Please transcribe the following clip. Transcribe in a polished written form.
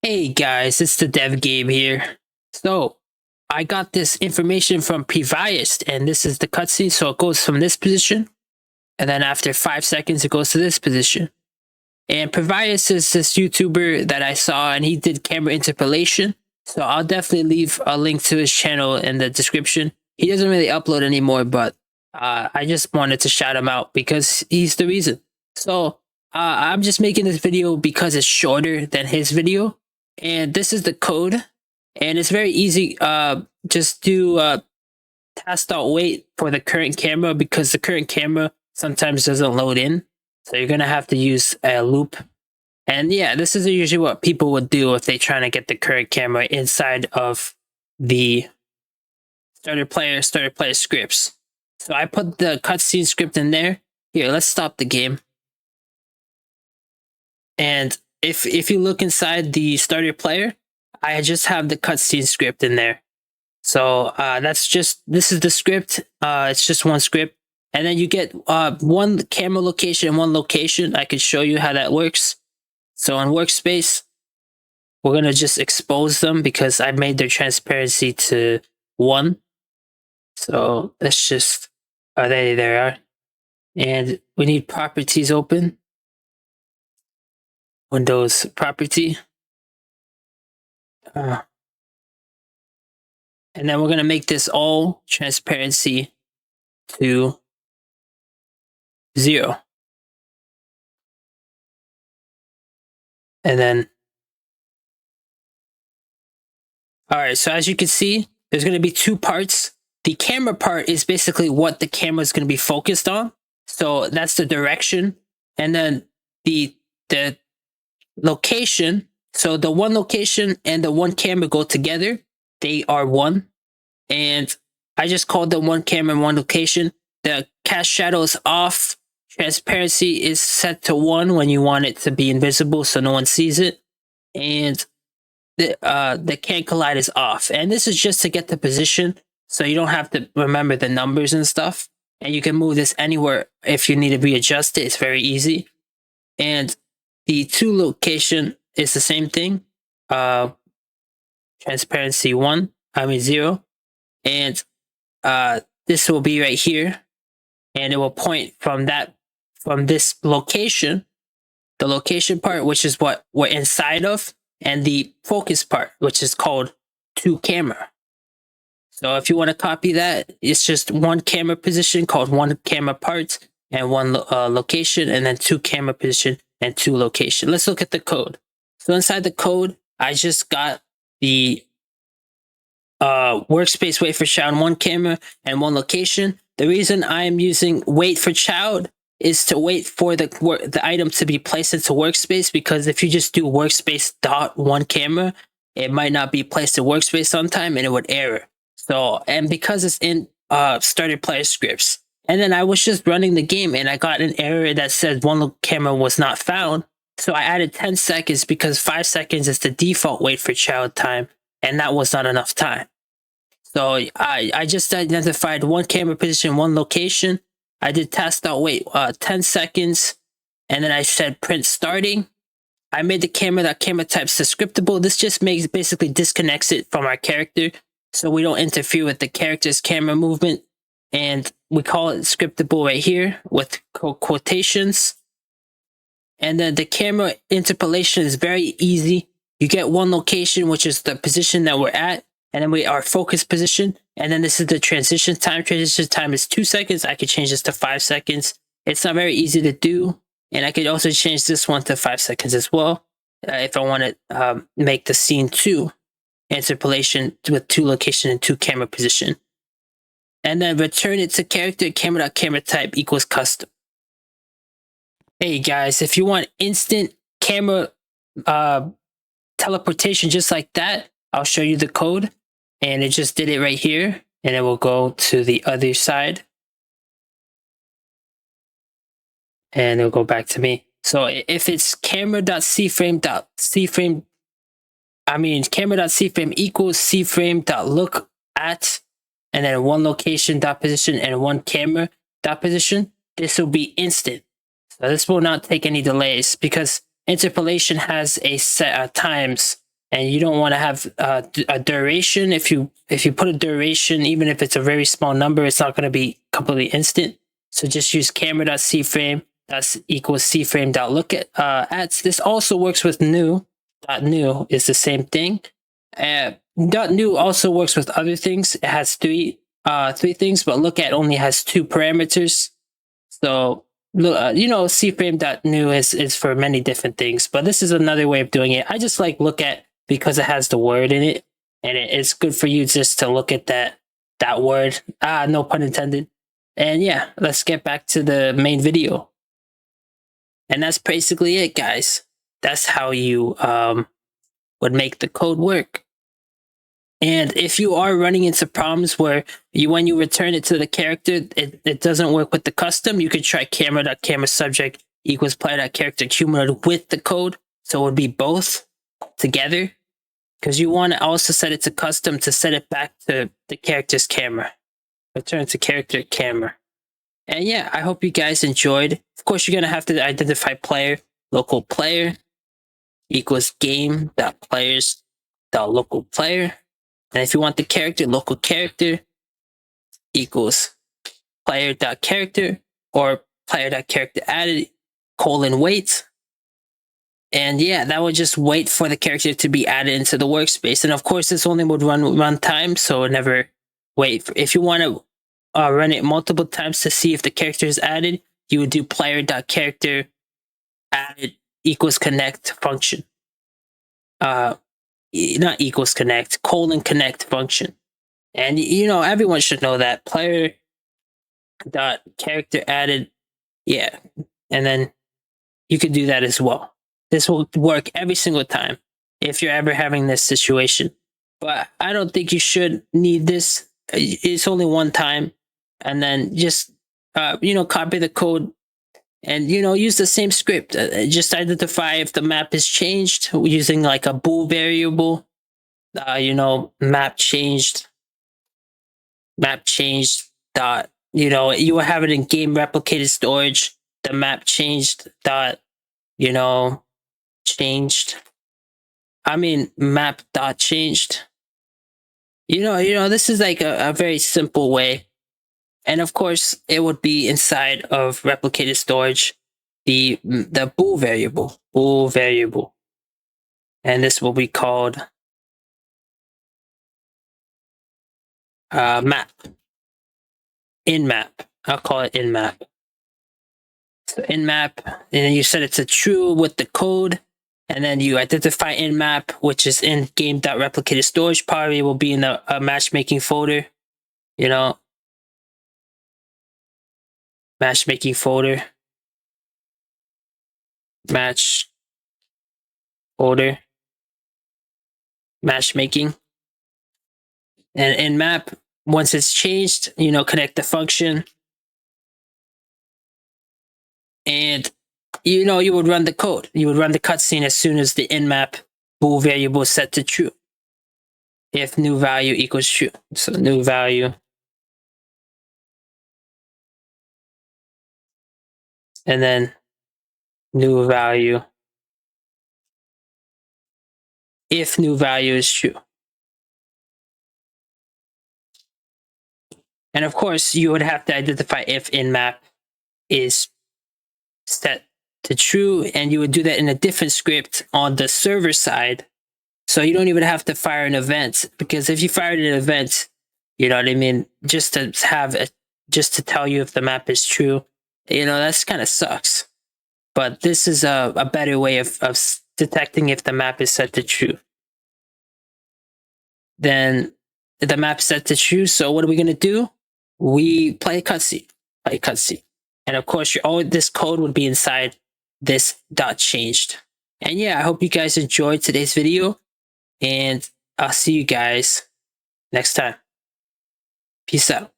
Hey guys, it's the DevGabe here. So, I got this information from Previized, and this is the cutscene. So it goes from this position, and then after 5 seconds, it goes to this position. And Previized is this YouTuber that I saw, and he did camera interpolation. So I'll definitely leave a link to his channel in the description. He doesn't really upload anymore, but I just wanted to shout him out because he's the reason. So I'm just making this video because it's shorter than his video, and this is the code, and it's very easy. Just do task.wait for the current camera because the current camera sometimes doesn't load in, so you're gonna have to use a loop. And yeah, this is usually what people would do if they're trying to get the current camera inside of the starter player scripts. So I put the cutscene script in there. Here, let's stop the game. And if you look inside the starter player, I just have the cutscene script in there. So this is the script. It's just one script. And then you get one camera location and one location. I could show you how that works. So on workspace, we're going to just expose them because I made their transparency to 1. So let's just, there they are. And we need properties open. Windows property. And then we're going to make this all transparency to 0. And then, all right, so as you can see, there's going to be 2 parts. The camera part is basically what the camera is going to be focused on. So that's the direction. And then the location, so the one location and the one camera go together. They are 1. And I just called them one camera and one location. The cast shadow is off. Transparency is set to 1 when you want it to be invisible so no one sees it. And the can collide is off. And this is just to get the position, so you don't have to remember the numbers and stuff. And you can move this anywhere if you need to readjust it. It's very easy. And the 2 location is the same thing. Transparency 0. And this will be right here. And it will point from this location, the location part, which is what we're inside of, and the focus part, which is called 2 camera. So if you want to copy that, it's just 1 camera position called 1 camera part and 1 location, and then 2 camera position and 2 location. Let's look at the code. So inside the code, I just got the workspace wait for child 1 camera and 1 location. The reason I am using wait for child is to wait for the item to be placed into workspace, because if you just do workspace dot 1 camera, it might not be placed in workspace sometime and it would error. So, and because it's in starter player scripts, and then I was just running the game and I got an error that said 1 camera was not found. So I added 10 seconds because 5 seconds is the default wait for child time, and that was not enough time. So I just identified 1 camera position, 1 location. I did task.wait 10 seconds, and then I said print starting. I made the camera type scriptable. This just basically disconnects it from our character, so we don't interfere with the character's camera movement. And we call it scriptable right here with quotations. And then the camera interpolation is very easy. You get 1 location, which is the position that we're at, and then our focus position. And then this is the transition time. Transition time is 2 seconds. I could change this to 5 seconds. It's not very easy to do. And I could also change this one to 5 seconds as well, if I want to make the scene 2 interpolation with 2 location and 2 camera position. And then return it to character camera type equals custom. Hey guys, if you want instant camera teleportation just like that, I'll show you the code. And it just did it right here. And it will go to the other side. And it'll go back to me. So if it's camera.cframe equals cframe.look at, and then 1 location dot position and 1 camera dot position, this will be instant. So this will not take any delays because interpolation has a set of times and you don't want to have a duration. If you put a duration, even if it's a very small number, it's not going to be completely instant. So just use camera.cframe equals cframe.look at. This also works with new. .new is the same thing. .new also works with other things. It has three things, but look at only has 2 parameters. So cframe.new is for many different things, but this is another way of doing it. I just like look at because it has the word in it, and it's good for you just to look at that word. No pun intended. And yeah, let's get back to the main video. And that's basically it, guys. That's how you would make the code work. And if you are running into problems where when you return it to the character, it doesn't work with the custom, you could try camera.cameraSubject equals player.character cumulative with the code. So it would be both together, because you want to also set it to custom to set it back to the character's camera. Return to character camera. And yeah, I hope you guys enjoyed. Of course, you're going to have to identify player, local player equals game.players.local player. And if you want the character, local character equals player.character or player.character added :wait. And yeah, that would just wait for the character to be added into the workspace. And of course, this only would run time, so never wait. If you want to run it multiple times to see if the character is added, you would do player.character added equals connect function. Not equals connect, :connect function. And everyone should know that player.character added. Yeah. And then you could do that as well. This will work every single time if you're ever having this situation. But I don't think you should need this. It's only one time. And then just, copy the code and, use the same script. Just identify if the map is changed using like a bool variable. Map changed dot, you will have it in game replicated storage. The map changed dot, map dot changed. This is like a very simple way. And of course, it would be inside of replicated storage, the bool variable. And this will be called map. In map. I'll call it in map. So in map, and then you set it to true with the code. And then you identify in map, which is in game.replicated storage. Probably will be in the matchmaking folder. Matchmaking folder. Match folder. Matchmaking. And in map, once it's changed, connect the function. And you would run the code. You would run the cutscene as soon as the in map bool variable is set to true. If new value equals true. So new value. And then new value. If new value is true. And of course, you would have to identify if in map is set to true, and you would do that in a different script on the server side. So you don't even have to fire an event, because if you fired an event, just to tell you if the map is true, that's kind of sucks. But this is a better way of detecting if the map is set to true. Then the map set to true. So what are we going to do? We play a cutscene. And of course, this code would be inside this .changed. And yeah, I hope you guys enjoyed today's video, and I'll see you guys next time. Peace out.